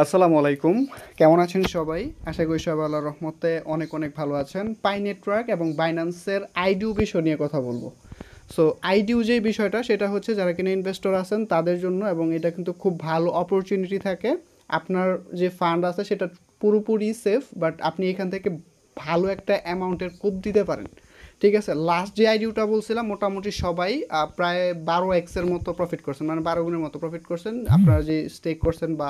আসসালামু আলাইকুম। কেমন আছেন সবাই? আশা করি সবাই আল্লাহর রহমতে অনেক অনেক ভালো আছেন। পাই নেটওয়ার্ক এবং বাইন্যান্সের আইডিউ বিষয় নিয়ে কথা বলবো। সো আইডিউ যে বিষয়টা সেটা হচ্ছে যারা কিনা ইনভেস্টর আছেন তাদের জন্য, এবং এটা কিন্তু খুব ভালো অপরচুনিটি থাকে। আপনার যে ফান্ড আছে সেটা পুরোপুরি সেফ, বাট আপনি এখান থেকে ভালো একটা অ্যামাউন্টের কোপ দিতে পারেন। ঠিক আছে, লাস্ট যে আইডিউটা বলছিলাম মোটামুটি সবাই প্রায় 12x-এর মতো প্রফিট করছেন, মানে 12 গুণের মতো প্রফিট করছেন আপনারা যে স্টেক করছেন বা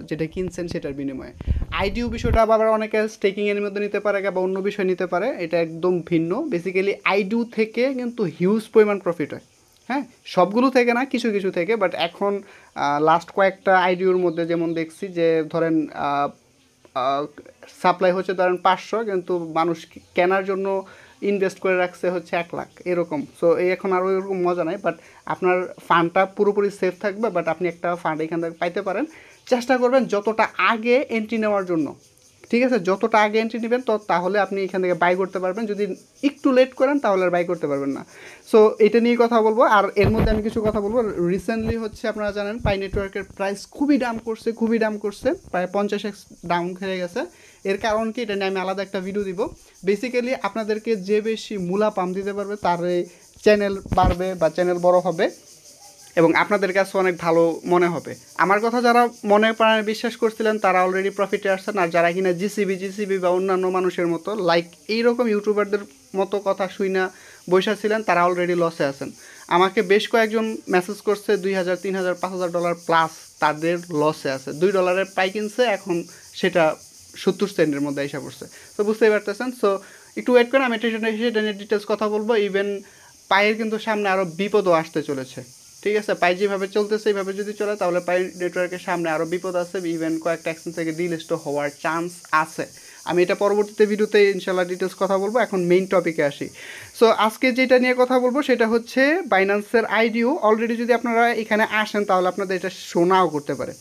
যেটা কিনছেন সেটার বিনিময়ে। আইডিউ বিষয়টা আবার অনেকে স্টেকিংয়ের মধ্যে নিতে পারে বা অন্য বিষয় নিতে পারে, এটা একদম ভিন্ন। বেসিক্যালি আইডিউ থেকে কিন্তু হিউজ পরিমাণ প্রফিট হয়। হ্যাঁ, সবগুলো থেকে না, কিছু কিছু থেকে। বাট এখন লাস্ট কয়েকটা আইডিউর মধ্যে যেমন দেখছি যে ধরেন সাপ্লাই হচ্ছে ধরেন 500, কিন্তু মানুষ কেনার জন্য ইনভেস্ট করে রাখছে হচ্ছে 1 লাখ এরকম। সো এই এখন আরও এরকম মজা নাই, বাট আপনার ফান্ডটা পুরোপুরি সেফ থাকবে, বাট আপনি একটা ফান্ড এখান থেকে পাইতে পারেন। চেষ্টা করবেন যতটা আগে এন্ট্রি নেওয়ার জন্য। ঠিক আছে, যতটা আগে এন্ট্রি নেবেন তো তাহলে আপনি এখান থেকে বাই করতে পারবেন। যদি একটু লেট করেন তাহলে আর বাই করতে পারবেন না। সো এটা নিয়ে কথা বলবো। আর এর মধ্যে আমি কিছু কথা বলবো। রিসেন্টলি হচ্ছে আপনারা জানেন পাই নেটওয়ার্কের প্রাইস খুবই ডাম করছে, প্রায় 50x ডাউন হয়ে গেছে। এর কারণ কি এটা নিয়ে আমি আলাদা একটা ভিডিও দিব। বেসিক্যালি আপনাদেরকে যে বেশি মূলা পাম দিতে পারবে তার চ্যানেল বাড়বে বা চ্যানেল বড় হবে, এবং আপনাদের কাছে অনেক ভালো মনে হবে। আমার কথা যারা মনে প্রাণে বিশ্বাস করছিলেন তারা অলরেডি প্রফিটে আসছেন, আর যারা কিনা জিসিবি বা অন্যান্য মানুষের মতো লাইক এইরকম ইউটিউবারদের মতো কথা শুই না বৈশা ছিলেন, তারা অলরেডি লসে আছেন। আমাকে বেশ কয়েকজন মেসেজ করছে $2,000, $3,000, $5,000 প্লাস তাদের লসে আছে। $2 পাই কিনছে, এখন সেটা 70 সেন্টের মধ্যে এসে পড়ছে। তো বুঝতেই পারতেছেন। সো একটু ওয়েট করেন, আমি এটা নিয়ে ডিটেলস কথা বলবো। ইভেন পায়ের কিন্তু সামনে আরও বিপদও আসতে চলেছে। ঠিক আছে, পাই যেভাবে চলতেছে এইভাবে যদি চলে তাহলে পাই নেটওয়ার্কের সামনে আরও বিপদ আছে। ইভেন কয়েকটা এক্সচেঞ্জ থেকে ডিলিস্ট হওয়ার চান্স আছে। আমি এটা পরবর্তীতে ভিডিওতে ইনশাল্লাহ ডিটেলস কথা বলবো। এখন মেইন টপিকে আসি। সো আজকে যেটা নিয়ে কথা বলবো সেটা হচ্ছে বাইন্যান্সের আইডিও। অলরেডি যদি আপনারা এখানে আসেন তাহলে আপনাদের এটা শোনাও করতে পারে।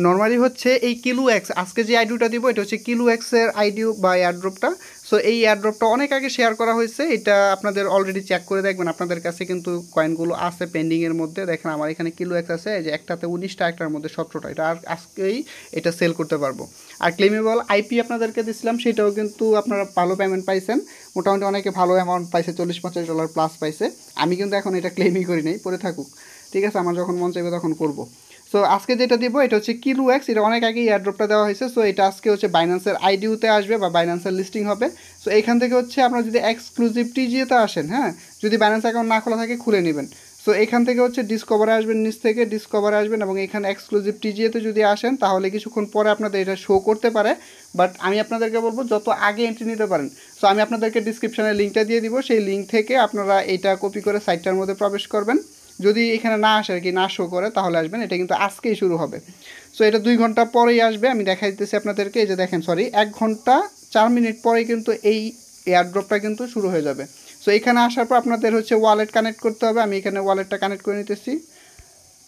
নর্মালি হচ্ছে এই কিলু এক্স, আজকে যে আইডিওটা দিব এটা হচ্ছে কিলু এক্সের আইডিও বা এয়ারড্রপটা। সো এই এয়ারড্রপটা অনেক আগে শেয়ার করা হয়েছে, এটা আপনাদের অলরেডি চেক করে দেখবেন। আপনাদের কাছে কিন্তু কয়েনগুলো আছে পেন্ডিংয়ের মধ্যে। দেখেন আমার এখানে কিলু এক্স আছে, এই যে একটাতে 19টা, একটার মধ্যে 17টা। এটা আর আজকেই এটা সেল করতে পারবো। আর ক্লেমেবল আইপি আপনাদেরকে দিছিলাম, সেটাও কিন্তু আপনারা ভালো পেমেন্ট পাইছেন। মোটামুটি অনেকে ভালো অ্যামাউন্ট পাইছে, $40-50 প্লাস পাইছে। আমি কিন্তু এখন এটা ক্লেমই করি নাই, পরে থাকুক। ঠিক আছে, আমার যখন মন চাইবে তখন করবো। সো আজকে যেটা দিব এটা হচ্ছে কিলু এক্স। এটা অনেক আগেই এয়ারড্রপটা দেওয়া হয়েছে। সো এটা আজকে হচ্ছে বাইন্যান্সের আইডিউতে আসবে বা বাইন্যান্সের লিস্টিং হবে। সো এখান থেকে হচ্ছে আপনারা যদি এক্সক্লুসিভ টিজিএতে আসেন, হ্যাঁ, যদি বাইন্যান্স অ্যাকাউন্ট না খোলা থাকে খুলে নেবেন। সো এখান থেকে হচ্ছে ডিসকভারে আসবেন, নিচ থেকে ডিসকভারে আসবেন, এবং এখানে এক্সক্লুসিভ টিজিএতে যদি আসেন তাহলে কিছুক্ষণ পরে আপনাদের এটা শো করতে পারে। বাট আমি আপনাদেরকে বলবো যত আগে এন্ট্রি নিতে পারেন। সো আমি আপনাদেরকে ডিসক্রিপশানে লিঙ্কটা দিয়ে দিব, সেই লিঙ্ক থেকে আপনারা এটা কপি করে সাইটটার মধ্যে প্রবেশ করবেন। যদি এখানে না আসে আর কি, না শো করে, তাহলে আসবেন। এটা কিন্তু আজকেই শুরু হবে। সো এটা 2 ঘন্টা পরেই আসবে। আমি দেখাই দিতেছি আপনাদেরকে, এই যে দেখেন, 1 ঘন্টা 4 মিনিট পরেই কিন্তু এই এয়ারড্রপটা কিন্তু শুরু হয়ে যাবে। সো এখানে আসার পর আপনাদের হচ্ছে ওয়ালেট কানেক্ট করতে হবে। আমি এখানে ওয়ালেটটা কানেক্ট করে নিতেছি।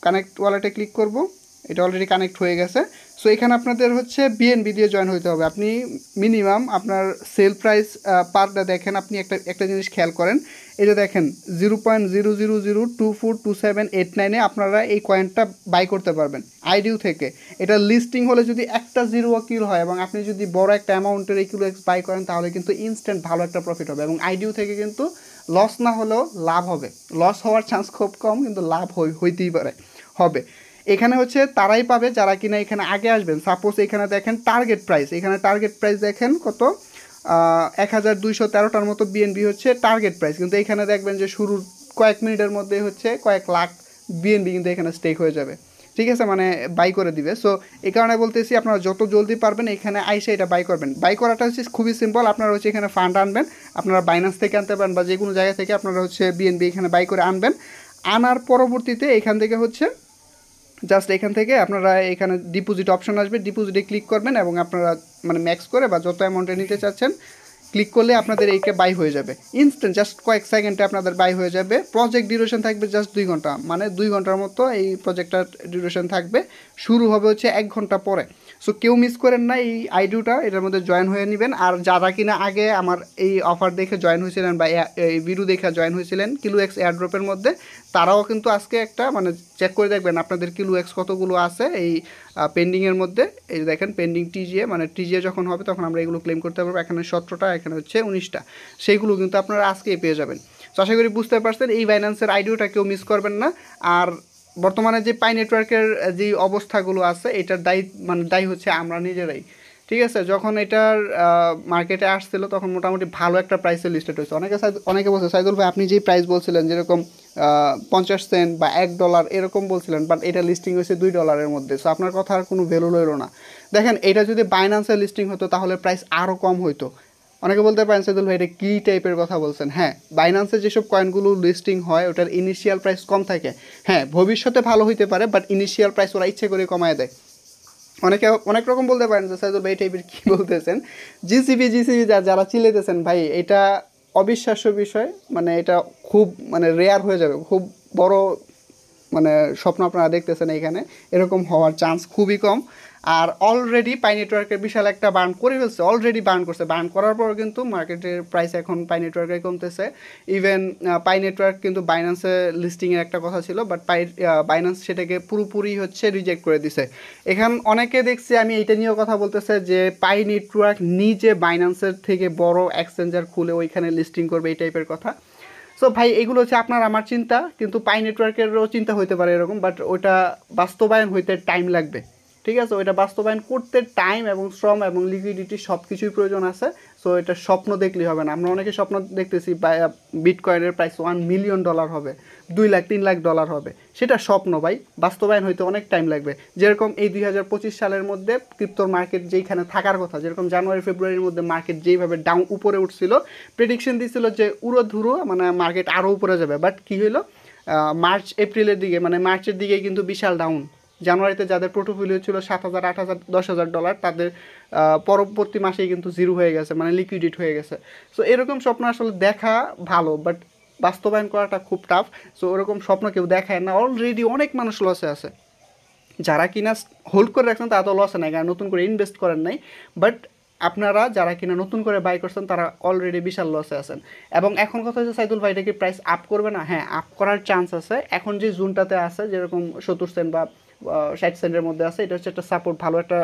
কানেক্ট ওয়ালেটে ক্লিক করব, এটা অলরেডি কানেক্ট হয়ে গেছে। সো এখানে আপনাদের হচ্ছে বিএনবি দিয়ে জয়েন হতে হবে। আপনি মিনিমাম আপনার সেল প্রাইস পারটা দেখেন, আপনি একটা জিনিস খেয়াল করেন, এটা দেখেন 0.000242789-এ আপনারা এই কয়েনটা বাই করতে পারবেন আইডিউ থেকে। এটা লিস্টিং হলে যদি একটা জিরো কিল হয় এবং আপনি যদি বড় একটা অ্যামাউন্টের এই কিলো এক্স বাই করেন তাহলে কিন্তু ইনস্ট্যান্ট ভালো একটা প্রফিট হবে, এবং আইডিউ থেকে কিন্তু লস না হলেও লাভ হবে। লস হওয়ার চান্স খুব কম, কিন্তু লাভ হইতেই পারে, হবে। এখানে হচ্ছে তারাই পাবে যারা কিনা এখানে আগে আসবেন। সাপোজ এখানে দেখেন টার্গেট প্রাইস, এখানে টার্গেট প্রাইস দেখেন কত, 1213টার মতো বিএনবি হচ্ছে টার্গেট প্রাইস। কিন্তু এখানে দেখবেন যে শুরুর কয়েক মিনিটের মধ্যে হচ্ছে কয়েক লাখ বিএনবি কিন্তু এখানে স্টেক হয়ে যাবে। ঠিক আছে, মানে বাই করে দিবে। সো এই কারণে বলতেছি আপনারা যত জলদি পারবেন এখানে আইসে এটা বাই করবেন। বাই করাটা হচ্ছে খুবই সিম্পল। আপনারা হচ্ছে এখানে ফান্ড আনবেন, আপনারা বাইন্যান্স থেকে আনতে পারেন বা যে কোনো জায়গা থেকে আপনারা হচ্ছে বিএনবি এখানে বাই করে আনবেন। আনার পরবর্তীতে এখান থেকে হচ্ছে জাস্ট এখান থেকে আপনারা এখানে ডিপোজিট অপশন আসবে, ডিপোজিটে ক্লিক করবেন এবং আপনারা মানে ম্যাক্স করে বা যত অ্যামাউন্টে নিতে চাচ্ছেন ক্লিক করলে আপনাদের এইকে বাই হয়ে যাবে ইনস্ট্যান্ট, জাস্ট কয়েক সেকেন্ডে আপনাদের বাই হয়ে যাবে। প্রজেক্ট ডিউরেশন থাকবে জাস্ট 2 ঘন্টা, মানে 2 ঘন্টার মতো এই প্রজেক্টটার ডিউরেশন থাকবে। শুরু হবে হচ্ছে 1 ঘন্টা পরে। সো কেউ মিস করেন না এই আইডিটা, এটার মধ্যে জয়েন হয়ে নেবেন। আর যারা কিনা আগে আমার এই অফার দেখে জয়েন হয়েছিলেন বা এই ভিডিও দেখে জয়েন হয়েছিলেন কিলুএক্স এয়ারড্রপের মধ্যে, তারাও কিন্তু আজকে একটা মানে চেক করে দেখবেন আপনাদের কিলুএক্স কতগুলো আছে এই পেন্ডিংয়ের মধ্যে। এই দেখেন পেন্ডিং টিজিএ, মানে টিজিএ যখন হবে তখন আমরা এগুলো ক্লেম করতে পারবো। এখানে 17টা, এখানে হচ্ছে 19টা, সেইগুলো কিন্তু আপনারা আজকেই পেয়ে যাবেন। তো আশা করি বুঝতে পারছেন এই বাইন্যান্সের আইডিওটা কেউ মিস করবেন না। আর বর্তমানে যে পাই নেটওয়ার্কের যে অবস্থাগুলো আছে এটার দায়ী হচ্ছে আমরা নিজেরাই। ঠিক আছে, যখন এটার মার্কেটে আসছিল তখন মোটামুটি ভালো একটা প্রাইসে লিস্টেড হয়েছে। অনেকে বলছে সাইদুল ভাই আপনি যেই প্রাইস বলছিলেন যেরকম 50 সেন্ট বা $1 এরকম বলছিলেন, বাট এটা লিস্টিং হয়েছে $2 মধ্যে। সো আপনার কথা আর কোনো ভ্যালু রইল না। দেখেন এটা যদি বাইন্যান্সে লিস্টিং হতো তাহলে প্রাইস আরও কম হইতো। অনেকে বলতে পারেন সাইদুল ভাই এটা কী টাইপের কথা বলছেন। হ্যাঁ, বাইন্যান্সে যেসব কয়েনগুলো লিস্টিং হয় ওটার ইনিশিয়াল প্রাইস কম থাকে। হ্যাঁ, ভবিষ্যতে ভালো হইতে পারে, বাট ইনিশিয়াল প্রাইস ওরা ইচ্ছে করে কমায় দেয়। অনেকে অনেক রকম বলতে পারেন যে সাইদুল ভাই এই টাইপের কী বলতেছেন, জিসিবি যারা চিল্লাইতেছেন ভাই, এটা অবিশ্বাস্য বিষয়। মানে এটা খুব মানে রেয়ার হয়ে যাবে, খুব বড় মানে স্বপ্ন আপনারা দেখতেছেন এইখানে, এরকম হওয়ার চান্স খুবই কম। আর অলরেডি পাই নেটওয়ার্কের বিশাল একটা বার্ন করে ফেলছে, অলরেডি বার্ন করছে। বার্ন করার পর কিন্তু মার্কেটের প্রাইস এখন পাই নেটওয়ার্কে কমতেছে। ইভেন পাই নেটওয়ার্ক কিন্তু বাইন্যান্সে লিস্টিংয়ের একটা কথা ছিল, বাট বাইন্যান্স সেটাকে পুরোপুরি হচ্ছে রিজেক্ট করে দিছে। এখান অনেকে দেখছি আমি এইটা নিয়েও কথা বলতেছে যে পাই নেটওয়ার্ক নিজে বাইন্যান্সের থেকে বড় এক্সচেঞ্জার খুলে ওইখানে লিস্টিং করবে, এই টাইপের কথা। সো ভাই এগুলো হচ্ছে আপনার আমার চিন্তা, কিন্তু পাই নেটওয়ার্কেরও চিন্তা হইতে পারে এরকম, বাট ওইটা বাস্তবায়ন হইতে টাইম লাগবে। ঠিক আছে, ওইটা বাস্তবায়ন করতে টাইম এবং শ্রম এবং লিকুইডিটি সব কিছুই প্রয়োজন আছে। সো এটা স্বপ্ন দেখলেই হবে না। আমরা অনেকে স্বপ্ন দেখতেছি বিটকয়েনের প্রাইস $1 মিলিয়ন হবে, 2 লাখ 3 লাখ ডলার হবে, সেটা স্বপ্ন ভাই, বাস্তবায়ন হইতে অনেক টাইম লাগবে। যেরকম এই 2025 সালের মধ্যে ক্রিপ্টোর মার্কেট যেইখানে থাকার কথা, যেরকম জানুয়ারি ফেব্রুয়ারির মধ্যে মার্কেট যেইভাবে ডাউন উপরে উঠছিল, প্রেডিকশন দিছিল যে উড়োধুরো মানে মার্কেট আরও উপরে যাবে, বাট কী হইলো মার্চ এপ্রিলের দিকে মানে মার্চের দিকে কিন্তু বিশাল ডাউন। জানুয়ারিতে যাদের পোর্টফোলিও ছিল $7,000 $8,000 $10,000 তাদের পরবর্তী মাসেই কিন্তু জিরো হয়ে গেছে, মানে লিকুইডিট হয়ে গেছে। সো এরকম স্বপ্ন আসলে দেখা ভালো, বাট বাস্তবায়ন করাটা খুব টাফ। সো ওরকম স্বপ্ন কেউ দেখায় না। অলরেডি অনেক মানুষ লসে আছে, যারা কিনা হোল্ড করে রাখছেন তারা তো লসে নাই, কারণ নতুন করে ইনভেস্ট করেন নাই। বাট আপনারা যারা কিনা নতুন করে বাই করছেন তারা অলরেডি বিশাল লসে আছেন। এবং এখন কথা হচ্ছে সাইদুল ভাই এটা কি প্রাইস আপ করবে না? হ্যাঁ, আপ করার চান্স আছে। এখন যে জোনটাতে আছে যেরকম 70 সেন্ট বা 60 সেন্টের মধ্যে আছে, এটা হচ্ছে একটা সাপোর্ট, ভালো একটা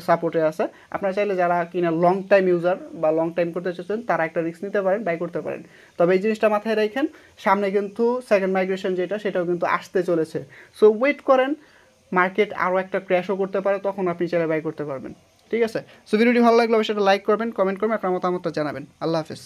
সাপোর্টে আছে। আপনারা চাইলে যারা কিনা লং টাইম ইউজার বা লং টাইম করতে চাচ্ছেন তারা একটা রিস্ক নিতে পারেন, বাই করতে পারেন। তবে এই জিনিসটা মাথায় রাখেন, সামনে কিন্তু সেকেন্ড মাইগ্রেশন যেটা সেটাও কিন্তু আসতে চলেছে। সো ওয়েট করেন, মার্কেট আরও একটা ক্র্যাশও করতে পারে, তখন আপনি চাইলে বাই করতে পারবেন। ঠিক আছে, সো ভিডিওটি ভালো লাগলে অবশ্যই একটা লাইক করবেন, কমেন্ট করবেন, আপনার মতামতটা জানাবেন। আল্লাহ হাফেজ।